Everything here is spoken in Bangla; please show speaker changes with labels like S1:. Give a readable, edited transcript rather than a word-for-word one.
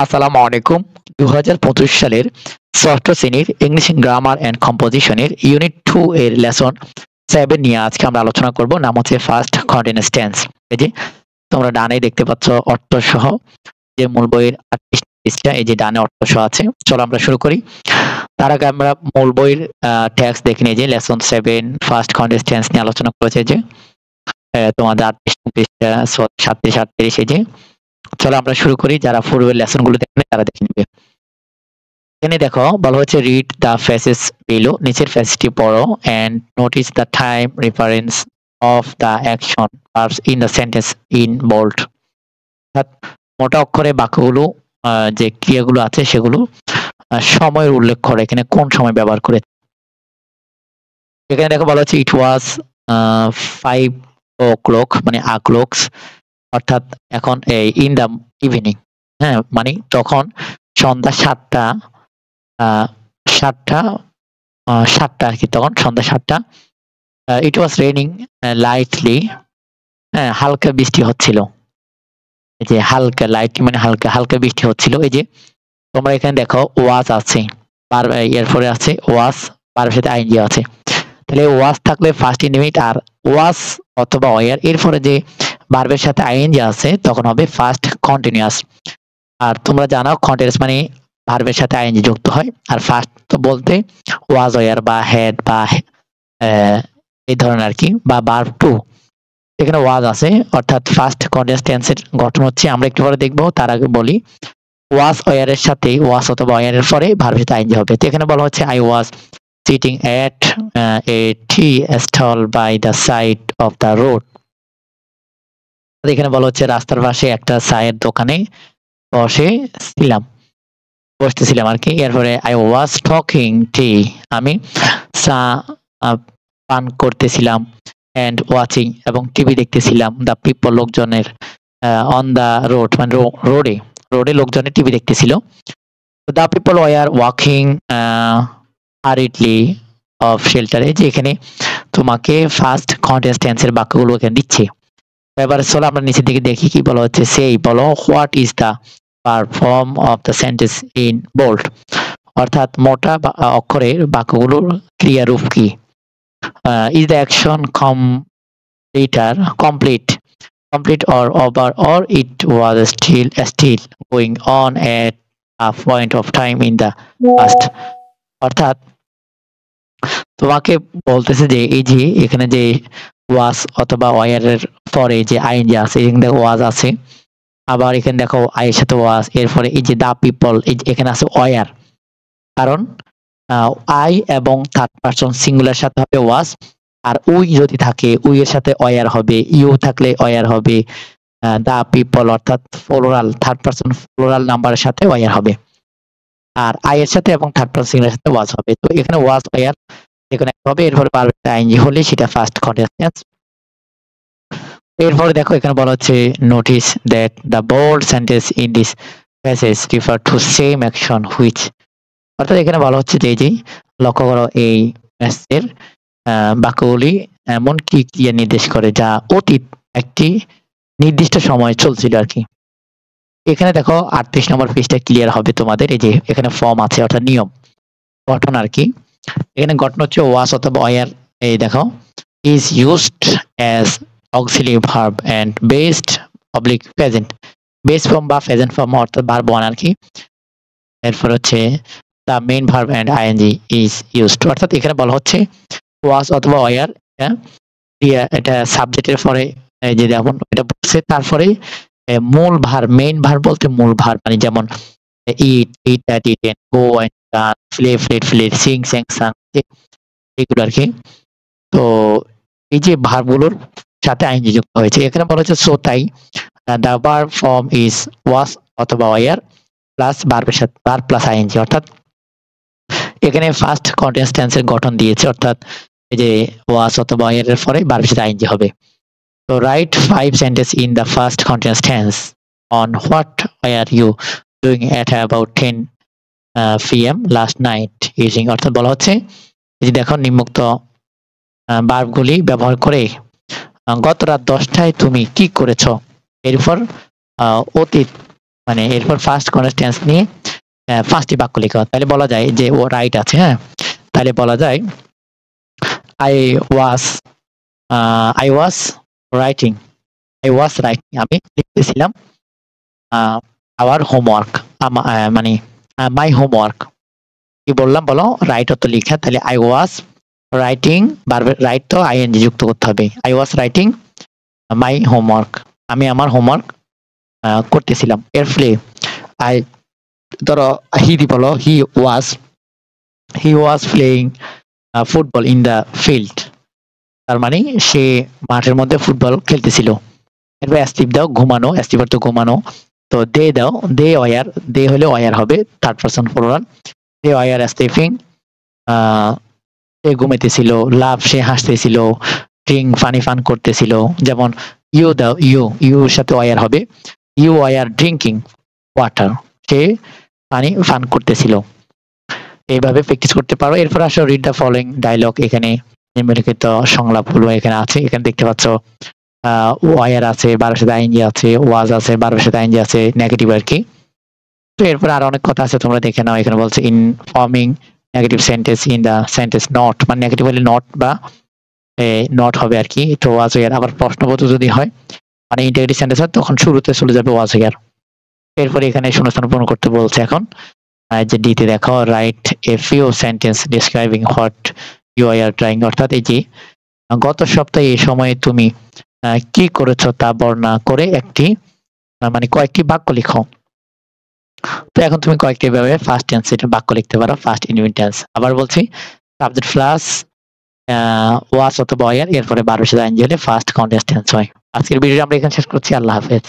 S1: আসসালামু আলাইকুম। ২০২৫ সালের ৬ষ্ঠ শ্রেণীর ইংলিশ গ্রামার অ্যান্ড কম্পোজিশনের ইউনিট 2 এর লেসন 7 নিয়ে আজকে আমরা আলোচনা করব। নাম হচ্ছে ফার্স্ট কন্টিনিউয়াস টেন্স। এই যে তোমরা ডানে দেখতে পাচ্ছ অর্থসহ যে মূল বইয়ের ৩৮ পৃষ্ঠা, এই যে ডানে অর্থসহ আছে। চলো আমরা শুরু করি। তার আগে আমরা মূল বইয়ের টেক্সট দেখে নিই। যে লেসন 7 ফার্স্ট কন্টিনিউয়াস টেন্স নিয়ে আলোচনা করেছে যে তোমাদের ৩৮ পৃষ্ঠা ৩৭ ৩৮ এই যে। চলো আমরা শুরু করি। যারা পূর্বের লেসন গুলো দেখেনি তারা দেখে নিবে। এখানে দেখো বলা হচ্ছে রিড দ্য ফেসেস বিলো, নিচের ফেসটি পড়ো and notice the time reference of the action verbs in the sentence in bold. অর্থাৎ মোটা অক্ষরে বাক্যগুলো যে ক্রিয়াগুলো আছে সেগুলো সময়ের উল্লেখ করে এখানে কোন সময় ব্যবহার করে। এখানে দেখো বলা হচ্ছে ইট ওয়াজ 5 o'clock মানে আক্লক্স, অর্থাৎ এখন এই ইন দ্য ইভিনিং, হ্যাঁ মানে তখন সন্ধ্যা 7টা 7টা আর কি, তখন সন্ধ্যা 7টা। ইট ওয়াজ রেইনিং লাইটলি, হ্যাঁ হালকা বৃষ্টি হচ্ছিল। এই যে হালকা, লাইটলি মানে হালকা, হালকা বৃষ্টি হচ্ছিল। এই যে তোমরা এখানে দেখো ওয়াজ আছে, এরপরে আছে ওয়াজ, ভার্বের সাথে আইএনজি আছে। তাহলে ওয়াজ থাকলে ফার্স্ট ইন্ডিপেন্ডেন্ট, আর ওয়াজ অথবা ওয়ার এরপরে যে ভার্বের সাথে আইএনজি আছে তখন হবে ফার্স্ট কন্টিনিউয়াস। আর তোমরা জানো কন্টিনিউয়াস মানে ভার্বের সাথে আইএনজি যুক্ত হয়, আর ফার্স্ট তো বলতে ওয়াজ ওয়ার বা হ্যাড বা এই ধরনের আর কি, বা ভার্ব টু। এখানে ওয়াজ আছে, অর্থাৎ ফার্স্ট কন্টিনিউয়াস টেন্সের গঠন হচ্ছে আমরা একটু পরে দেখবো। তার আগে বলি ওয়াজ ওয়ার এর সাথে ওয়াজ অথবা ওয়ার এর পরে ভার্বের সাথে আইএনজি হবে। তো এখানে বলা হচ্ছে I was sitting at a tea stall by the side of the road. এখানে বলা হচ্ছে রাস্তার পাশে একটা চায়ের দোকানে বসতেছিলাম আর কি। এরপরে আই ওয়াজ টকিং টি, আমি চা পান করতেছিলাম, এন্ড ওয়াচিং এবং টিভি দেখতেছিলাম, দ্য পিপল লোকজনের, অন দ্য রোড মানে রোডে লোকজনের টিভি দেখতেছিল। The people were walking hurriedly of শেল্টারে, যে এখানে তোমাকে ফার্স্ট কন্টিনিউয়াস টেন্সের বাক্যগুলো এখানে দিচ্ছে। এবার চলো আমরা নিচের দিকে দেখি কি বলা হচ্ছে। সেই বলো what is the verb form of the sentence in bold, অর্থাৎ মোটা অক্ষরের বাক্যগুলোর ক্রিয়ারূপ কি। is the action complete or over, or it was still going on at a point of time in the past। অর্থাৎ তোমাকে বলতেছে যে এই যে এখানে যে ওয়াজ অথবা ওয়ার এর পরে যে আইএনজি আছে, এখানে ওয়াজ আছে, আবার এখানে দেখো আয়ের সাথে ওয়াজ, এরপরে এই যে দা পিপল, এই এখানে আছে ওয়ার। কারণ আই এবং থার্ড পারসন সিঙ্গুলার সাথে হবে ওয়াজ, আর উই যদি থাকে উই এর সাথে ওয়ার হবে, ইউ থাকলে ওয়ার হবে, দা পিপল অর্থাৎ ফ্লোরাল থার্ড পারসন ফ্লোরাল নাম্বারের সাথে ওয়ার হবে, আর আই এর সাথে এবং থার্ড পারসন সিঙ্গুলার সাথে ওয়াজ হবে। তো এখানে ওয়াজ ওয়ার যেকোনো একটা হবে, এরপরে ভার্বের আইএনজি হলে সেটা ফার্স্ট কন্টিনিউয়াস টেন্স। এরপরে দেখো এখানে বলা হচ্ছে notice that the bold sentence in this passage refer to same action which, অর্থাৎ এখানে বলা হচ্ছে যে যে লক্ষ্য করো এই প্যাসেজের বাক্যগুলি এমন কি ক্রিয়া নির্দেশ করে যা অতীত একটি নির্দিষ্ট সময় চলছিল আর কি। এখানে দেখো 38 নম্বর পেজটা ক্লিয়ার হবে তোমাদের। এই যে এখানে ফর্ম আছে অর্থাৎ নিয়ম, গঠন আর কি। এখানে গঠন হচ্ছে ওয়াজ অথবা ওয়ার, এই দেখো is used as auxiliary verb and based oblique present, base form বা প্রেজেন্ট ফর্ম অর্থাৎ ভার্ব 1 আর কি। এরপর হচ্ছে the main verb and ing is used, অর্থাৎ এখানে বলা হচ্ছে was অথবা were এটা সাবজেক্টের পরে এই যে যেমন এটা বলছে, তারপরে মূল ভার্ব, মেইন ভার্ব বলতে মূল ভার্ব মানে যেমন eat that eaten, go and run, play played played, sing sang sung, এগুলো আর কি। তো এই যে ভার্বগুলোর সাথে আইএনজি যুক্ত হয়েছে, এখানে বলা হচ্ছে সো তাই the verb form is was অথবা ওয়ার প্লাস ভার্বের সাথে ভার্ব প্লাস আইএনজি, অর্থাৎ এখানে ফার্স্ট কন্টিনিউয়াস টেন্সের গঠন দিয়েছে, অর্থাৎ এই যে ওয়াজ অথবা ওয়ার এর পরে ভার্বের সাথে আইএনজি হবে। তো write 5 sentence in the first continuous tense on what were you doing at about 10 PM last night using, অর্থাৎ বলা হচ্ছে এই যে দেখো নিম্নোক্ত ভার্বগুলি ব্যবহার করে গত রাত 10টায় তুমি কি করেছ। এরপর অতীত মানে এরপর ফার্স্ট কন্টিনিউয়াস নিয়ে 5টি বাক্য লেখা। তাহলে বলা যায় যে ও রাইট আছে, হ্যাঁ? তাহলে বলা যায় I was I was writing I was writing আমি লিখতেছিলাম আওয়ার হোমওয়ার্ক মানে মাই হোমওয়ার্ক। কি বললাম বলো? রাইট অর্থ লিখা। তাহলে আই ওয়াজ রাইটিং, ভার্বের রাইট তো আইএনজি যুক্ত করতে হবে। I was writing my homework, আমি আমার হোমওয়ার্ক করতেছিলাম। এর ফলে আই ধরো হি বলো he was playing football in the field, তার মানে সে মাঠের মধ্যে ফুটবল খেলতেছিল। এরপর অ্যাস্টিভ দাও ঘুমানো, অ্যাস্টিভ অর্থ ঘুমানো। তো দে দাও, দে ওয়ার, দে হলে ওয়ার হবে, third person plural. They were sleeping, সে ঘুমাইতেছিল। লাভ, সে হাসতেছিল। ড্রিঙ্ক, ফান করতেছিল। যেমন ইউ দাও, ইউর সাথে ওয়ার হবে, ইউ ওয়ার ড্রিঙ্কিং ওয়াটার, সে ফান করতেছিল। এইভাবে প্র্যাকটিস করতে পারো। এরপর আসো রিড দ্য ফলোইং ডায়লগ। এখানে নিম্নলিখিত সংলাপগুলো এখানে আছে। এখানে দেখতে পাচ্ছ ওয়ার আছে, ভার্বের সাথে আইএনজি আছে, ওয়াজ আছে, ভার্বের সাথে আইএনজি আছে, নেগেটিভ আর কি। তো এরপর আরো অনেক কথা আছে, তোমরা দেখে নাও। এখানে বলছে in forming negative sentence in the sentence not, মানে নেগেটিভ হলে নট বা নট হবে আর কি। তো ওয়াজ ওয়ার। আবার প্রশ্নবোধক যদি হয় মানে ইন্টিগ্রেটিভ সেন্টেন্স হয় তখন শুরুতে চলে যাবে ওয়াজ ওয়ার। এরপর এখানে শূন্যস্থান পূরণ করতে বলছে এখন। যে ডিতে দেখো write a few sentences describing what you are trying, অর্থাৎ এই যে গত সপ্তাহে এই সময়ে তুমি কি করেছো তা বর্ণনা করে একটি মানে কয়েকটি বাক্য লিখো। তো এখন তুমি কয়েকটি ভাবে ফার্স্ট টেন্স এর বাক্য লিখতে পারো, ফার্স্ট ইনডিফিনিট টেন্স। আবার বলছি সাবজেক্ট প্লাস ওয়াজ অথবা ওয়ার, এরপরে 12 সাথে আইএনজি হলে ফার্স্ট কন্টিনিউয়াস টেন্স হয়। আজকের ভিডিও আমরা এখানে শেষ করছি। আল্লাহ হাফেজ।